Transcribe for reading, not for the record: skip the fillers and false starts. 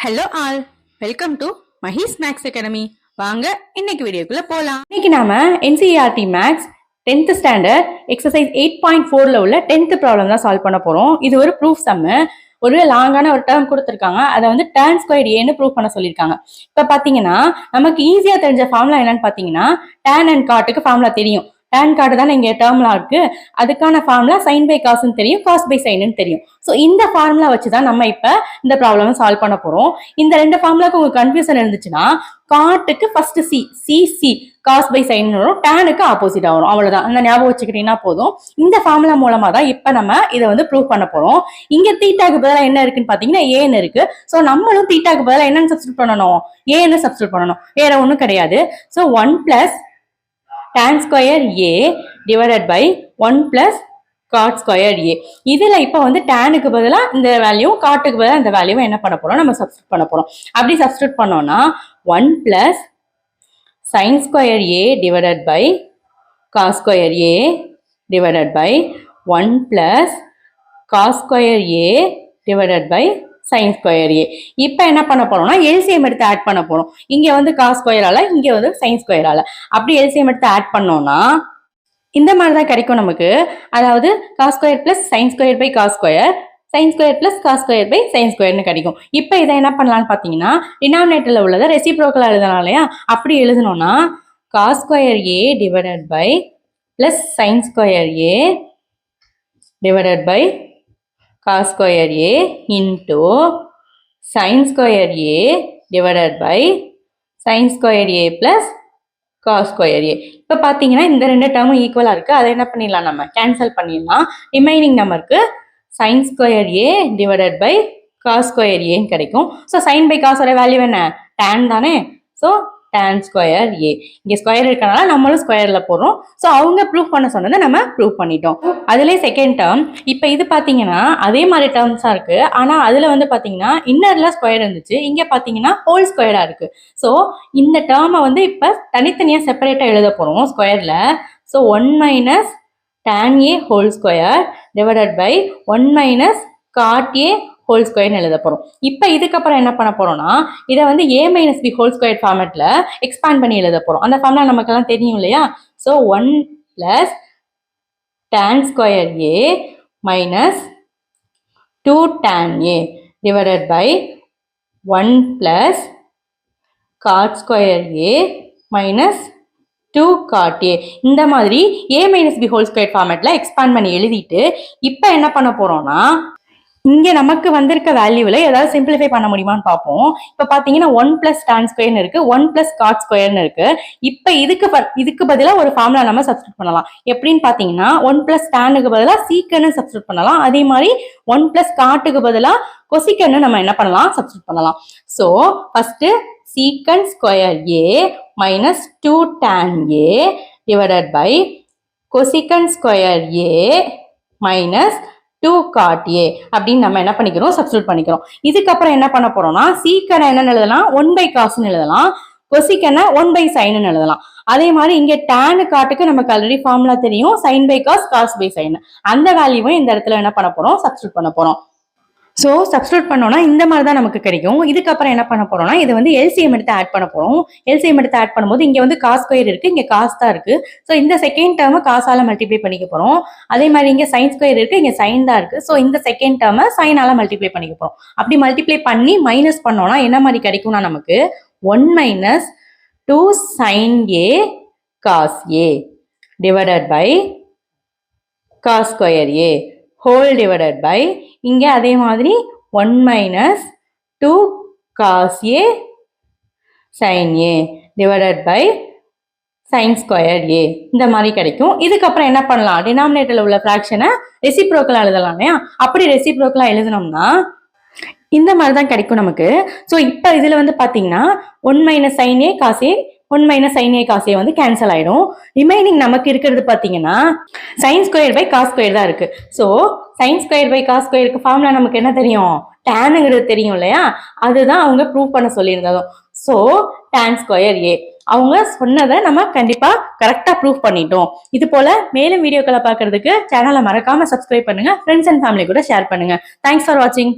Hello all, welcome to Mahi's maths academy. வாங்க இன்னைக்கு வீடியோக்குள்ள போலாம். இன்னைக்கு நாம NCERT maths 10th standard exercise 8.4ல உள்ள 10th ப்ராப்ளம் தான் சால்வ் பண்ண போறோம். இது ஒரு ப்ரூஃப் சம்மு. ஒரு லாங்கான ஒரு டேர்ம் கொடுத்துருக்காங்க. அதை வந்து tan ஸ்கொயர் ஏன்னு ப்ரூவ் பண்ண சொல்லியிருக்காங்க. இப்ப பாத்தீங்கன்னா நமக்கு ஈஸியா தெரிஞ்ச ஃபார்முலா என்னன்னு பாத்தீங்கன்னா tan அண்ட் காட்டுக்கு ஃபார்முலா தெரியும். tan காட்டு தானே இங்க டேர்ம்லாம் இருக்கு. அதுக்கான ஃபார்முலா sin பை காசுன்னு தெரியும், காஸ் பை சைன்னு தெரியும். ஸோ இந்த ஃபார்முலா வச்சுதான் நம்ம இப்ப இந்த ப்ராப்ளம் சால்வ் பண்ண போறோம். இந்த ரெண்டு ஃபார்முலாக்கு உங்களுக்கு கன்ஃபியூஷன் இருந்துச்சுன்னா காட்டுக்கு first see cos by sine வரும், டேனுக்கு ஆப்போசிட்டா வரும். அவ்வளவுதான், அந்த ஞாபகம் வச்சுக்கிட்டீங்கன்னா போதும். இந்த ஃபார்முலா மூலமா தான் இப்ப நம்ம இதை வந்து ப்ரூவ் பண்ண போறோம். இங்க தீட்டாக்கு பதிலாக என்ன இருக்குன்னு பாத்தீங்கன்னா ஏன்னு இருக்கு. ஸோ நம்மளும் தீட்டாக்கு பதிலாக என்னன்னு சப்ஸ்டியூட் பண்ணணும், ஏன்னு சப்ஸ்டியூட் பண்ணணும். வேற ஒன்றும் கிடையாது. So 1 plus tan square A divided by 1 plus cot square A. இதுல இப்ப வந்து டேனுக்கு பதிலா இந்த வேல்யூ, காட்டுக்கு பதிலா இந்த வேல்யூ என்ன பண்ண போறோம், நம்ம சப்ஸ்டியூட் பண்ண போறோம். அப்படி சப்ஸ்டியூட் பண்ணோம்னா 1 plus sin square A divided by cos square A divided by 1 plus cos square A divided by sin square A. இப்ப என்ன பண்ண போறோம்னா எல்சிஎம் எடுத்து ஆட் பண்ண போறோம். இங்க வந்து காஸ் ஸ்கொயரால, இங்க வந்து sin ஸ்கொயரால. அப்படி எல்சிஎம் எடுத்து ஆட் பண்ணோம்னா இந்த மாதிரி தான் கிடைக்கும் நமக்கு. அதாவது cos square plus sine square by cos square, sine square plus cos square by sine ஸ்கொயர்னு கிடைக்கும். இப்போ இதை என்ன பண்ணலாம்னு பார்த்தீங்கன்னா டினாமினேட்டர்ல உள்ளதை ரெசிப்ரோக்கலா எழுதலாம் இல்லையா? அப்படி எழுதணும்னா cos square A divided by plus sine square A divided by cos square A into sine square A divided by sine square A plus cos square A. இப்போ பார்த்தீங்கன்னா இந்த ரெண்டு டேர்மும் ஈக்குவலாக இருக்குது. அதை என்ன பண்ணிடலாம், நம்ம கேன்சல் பண்ணிடலாம். ரிமைனிங் நம்பருக்கு sine square A divided by cos square ஏன்னு கிடைக்கும். ஸோ சைன் பை காஸோட வேல்யூ என்ன, டேன் தானே. So tan square A. இங்கே ஸ்கொயர் இருக்கனால நம்மளும் ஸ்கொயர்ல போடுறோம். ஸோ அவங்க ப்ரூவ் பண்ண சொன்னதை நம்ம ப்ரூவ் பண்ணிட்டோம். அதுலேயே செகண்ட் டேர்ம். இப்போ இது பார்த்தீங்கன்னா அதே மாதிரி டேர்ம்ஸாக இருக்கு. ஆனால் அதில் வந்து பார்த்தீங்கன்னா இன்னர்ல ஸ்கொயர் இருந்துச்சு, இங்கே பார்த்தீங்கன்னா ஹோல் ஸ்கொயராக இருக்கு. ஸோ இந்த டேர்மை வந்து இப்போ தனித்தனியாக செப்பரேட்டாக எழுத போகிறோம் ஸ்கொயரில். So 1 minus tan A whole square divided by 1 minus cot A whole ஸ்கொயர்னு எழுத போறோம். இப்போ இதுக்கப்புறம் என்ன பண்ண போறோம்னா இதை வந்து a minus B whole square ஃபார்மேட்ல எக்ஸ்பேண்ட் பண்ணி எழுத போறோம். அந்த ஃபார்முலா நமக்கெல்லாம் தெரியும் இல்லையா? So 1 plus tan square A minus 2 tan A divided by 1 plus cot square A minus 2 cot A. இந்த மாதிரி a minus B whole square ஃபார்மேட்ல எக்ஸ்பேண்ட் பண்ணி எழுதிட்டு இப்போ என்ன பண்ண போறோம்னா இங்க நமக்கு வந்திருக்க வேல்யூல ஏதாவது சிம்பிளிஃபை பண்ண முடியுமான்னு பார்ப்போம். இப்ப பாத்தீங்கன்னா 1 பிளஸ் tan ஸ்கொயர்னு இருக்கு, 1 பிளஸ் காட் ஸ்கொயர்னு இருக்கு. இப்ப இதுக்கு பதிலாக ஒரு ஃபார்முலா நம்ம சப்ஸ்டியூட் பண்ணலாம். எப்படின்னு பாத்தீங்கன்னா 1 பிளஸ் டேனுக்கு பதிலாக சீக்கன்னு சப்ஸ்டியூட் பண்ணலாம். அதே மாதிரி 1 பிளஸ் காட்டுக்கு பதிலாக கொசிக்கன்னு நம்ம என்ன பண்ணலாம், சப்ஸ்டியூட் பண்ணலாம். So first secant square A minus 2 tan A divided by cosecant square A minus 2 cot A அப்படின்னு நம்ம என்ன பண்ணிக்கிறோம், சப்ஸ்டியூட் பண்ணிக்கிறோம். இதுக்கப்புறம் என்ன பண்ண போறோம்னா சீக்கனை என்ன எழுதலாம், 1 பை காஸ்ன்னு எழுதலாம், கொசிக்கனை 1 பை சைன்னு எழுதலாம். அதே மாதிரி இங்க tan காட்டுக்கு நமக்கு ஆல்ரெடி ஃபார்முலா தெரியும், sine by cos, cos by sine. அந்த வேல்யூவும் இந்த இடத்துல என்ன பண்ண போறோம், சப்ஸ்டியூட் பண்ண போறோம். ஸோ சப்ஸ்டியூட் பண்ணோம்னா இந்த மாதிரி தான் நமக்கு கிடைக்கும். இதுக்கப்புறம் என்ன பண்ண போறோம்னா இது வந்து எல்சிஎம் எடுத்து ஆட் பண்ண போறோம். எல்சிஎம் எடுத்து ஆட் பண்ணும்போது இங்க வந்து காஸ் ஸ்கொயர் இருக்கு, இங்க காஸ் தான் இருக்கு. ஸோ இந்த செகண்ட் டேர்மை காசால மல்டிப்ளை பண்ணிக்க போறோம். அதே மாதிரி இங்க சைன் ஸ்கொயர் இருக்கு, இங்க சைன் தான் இருக்கு. ஸோ இந்த செகண்ட் டேர்மை சைனால மல்டிப்ளை பண்ணிக்க போறோம். அப்படி மல்டிப்ளை பண்ணி மைனஸ் பண்ணோம்னா என்ன மாதிரி கிடைக்கும்னா நமக்கு 1 minus 2 sine A cos A divided by cos square A whole divided by இங்கே அதே மாதிரி 1 minus 2 cos A sine A divided by sine square A. இந்த மாதிரி கிடைக்கும். இதுக்கப்புறம் என்ன பண்ணலாம், டினாமினேட்டர்ல உள்ள ஃப்ராக்ஷனை ரெசிப்ரோக்கலா எழுதலாம் இல்லையா? அப்படி ரெசிப்ரோக்கலா எழுதினோம்னா இந்த மாதிரி தான் கிடைக்கும் நமக்கு. ஸோ இப்போ இதுல வந்து பாத்தீங்கன்னா 1 minus sine A cos A, 1 minus sine A cos A வந்து கேன்சல் ஆயிடும். ரிமைனிங் நமக்கு இருக்கிறது பாத்தீங்கன்னா sine square by cos square தான் இருக்கு. So sine square by cos ஸ்கொயருக்கு ஃபார்முலா நமக்கு என்ன தெரியும், டேனுங்கிறது தெரியும் இல்லையா? அதுதான் அவங்க ப்ரூவ் பண்ண சொல்லியிருந்ததும். ஸோ tan ஸ்கொயர் ஏ அவங்க சொன்னதை நம்ம கண்டிப்பா கரெக்டா ப்ரூவ் பண்ணிட்டோம். இது போல மேலும் வீடியோக்களை பார்க்கறதுக்கு சேனலை மறக்காம சப்ஸ்கிரைப் பண்ணுங்க, ஃப்ரெண்ட்ஸ் அண்ட் ஃபேமிலி கூட ஷேர் பண்ணுங்க. தேங்க்ஸ் ஃபார் வாட்சிங்.